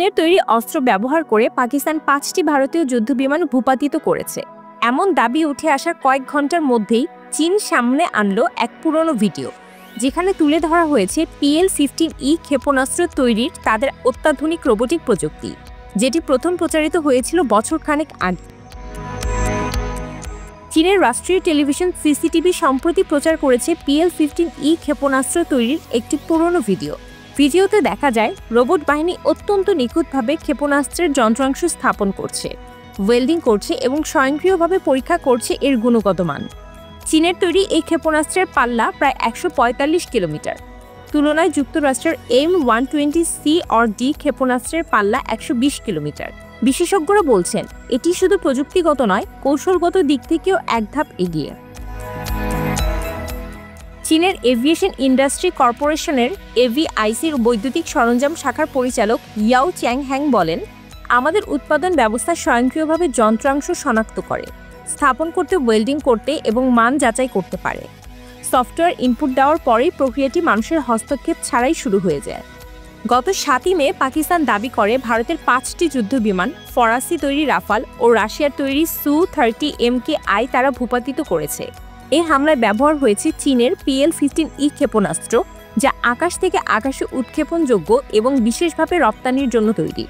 চীনের তৈরি অস্ত্র ব্যবহার করে পাকিস্তান 5টি ভারতীয় যুদ্ধবিমান ভূপাতিত করেছে। এমন দাবি উঠে আসার কয়েক ঘন্টার মধ্যেই চীন সামনে আনলো এক পুরনো ভিডিও, যেখানে তুলে ধরা হয়েছে PL-15E ক্ষেপণাস্ত্র তৈরির তাদের অত্যাধুনিক রোবোটিক প্রযুক্তি, যেটি প্রথম প্রচারিত হয়েছিল বছরখানেক আগে। চীনের রাষ্ট্রীয় টেলিভিশন CCTV সম্প্রতি প্রচার করেছে PL-15E ক্ষেপণাস্ত্র তৈরির একটি পুরনো ভিডিও। ভিডিওতে দেখা যায় রোবট বাহিনী অত্যন্ত নিখুঁতভাবে ক্ষেপণাস্ত্রের যন্ত্রাংশ স্থাপন করছে, ওয়েল্ডিং করছে এবং স্বয়ংক্রিয়ভাবে পরীক্ষা করছে এর গুণগত মান। চীনের তৈরি এই ক্ষেপণাস্ত্রের পাল্লা প্রায় 145 কিলোমিটার। তুলনায় যুক্তরাষ্ট্রের M120C/D ক্ষেপণাস্ত্রের পাল্লা 120 কিলোমিটার। বিশেষজ্ঞরা বলছেন এটি শুধু প্রযুক্তিগত নয়, কৌশলগত দিক থেকেও এক ধাপ এগিয়ে। চীনের এভিয়েশন ইন্ডাস্ট্রি কর্পোরেশনের AVICর বৈদ্যুতিক সরঞ্জাম শাখার পরিচালক ইয়াও চ্যাংহ্যাং বলেন, আমাদের উৎপাদন ব্যবস্থা স্বয়ংক্রিয়ভাবে যন্ত্রাংশ শনাক্ত করে, স্থাপন করতে, ওয়েল্ডিং করতে এবং মান যাচাই করতে পারে। সফটওয়্যার ইনপুট দেওয়ার পরেই প্রক্রিয়াটি মানুষের হস্তক্ষেপ ছাড়াই শুরু হয়ে যায়। গত 7 মে পাকিস্তান দাবি করে ভারতের 5টি যুদ্ধবিমান, ফরাসি তৈরি রাফাল ও রাশিয়ার তৈরি Su-30 MKI তারা ভূপাতিত করেছে। এই হামলায় ব্যবহার হয়েছে চীনের PL-15E ক্ষেপণাস্ত্র, যা আকাশ থেকে আকাশে উৎক্ষেপণযোগ্য এবং বিশেষভাবে রপ্তানির জন্য তৈরি।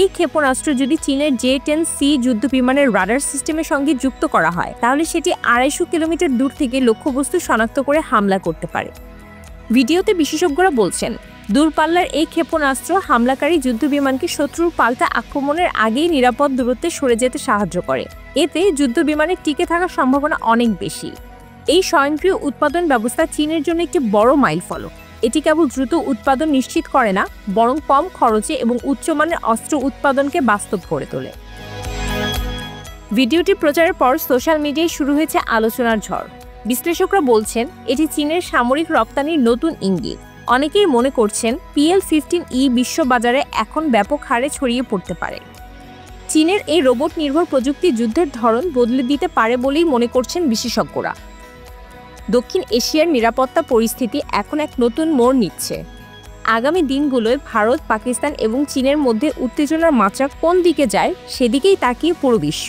এই ক্ষেপণাস্ত্র যদি চীনের J-10C যুদ্ধবিমানের রাডার সিস্টেমের সঙ্গে যুক্ত করা হয়, তাহলে সেটি 250 কিলোমিটার দূর থেকে লক্ষ্যবস্তু শনাক্ত করে হামলা করতে পারে। ভিডিওতে বিশেষজ্ঞরা বলছেন, দূরপাল্লার এই ক্ষেপণাস্ত্র হামলাকারী যুদ্ধবিমানকে শত্রুর পাল্টা আক্রমণের আগেই নিরাপদ দূরত্বে সরে যেতে সাহায্য করে। এতে যুদ্ধবিমানের টিকে থাকার সম্ভাবনা অনেক বেশি। এই স্বয়ংক্রিয় উৎপাদন ব্যবস্থা চীনের জন্য একটি বড় মাইলফলক। এটি কেবল দ্রুত উৎপাদন নিশ্চিত করে না, বরং কম খরচে এবং উচ্চমানের অস্ত্র উৎপাদনকে বাস্তব করে তোলে। ভিডিওটি প্রচারের পর সোশ্যাল মিডিয়ায় শুরু হয়েছে আলোচনার ঝড়। বিশ্লেষকরা বলছেন এটি চীনের সামরিক রপ্তানির নতুন ইঙ্গিত। অনেকেই মনে করছেন PL-15E বিশ্ববাজারে এখন ব্যাপক হারে ছড়িয়ে পড়তে পারে। চীনের এই রোবট নির্ভর প্রযুক্তি যুদ্ধের ধরন বদলে দিতে পারে বলেই মনে করছেন বিশেষজ্ঞরা। দক্ষিণ এশিয়ার নিরাপত্তা পরিস্থিতি এখন এক নতুন মোড় নিচ্ছে। আগামী দিনগুলোয় ভারত, পাকিস্তান এবং চীনের মধ্যে উত্তেজনার মাত্রা কোন দিকে যায় সেদিকেই তাকিয়ে পুরো বিশ্ব।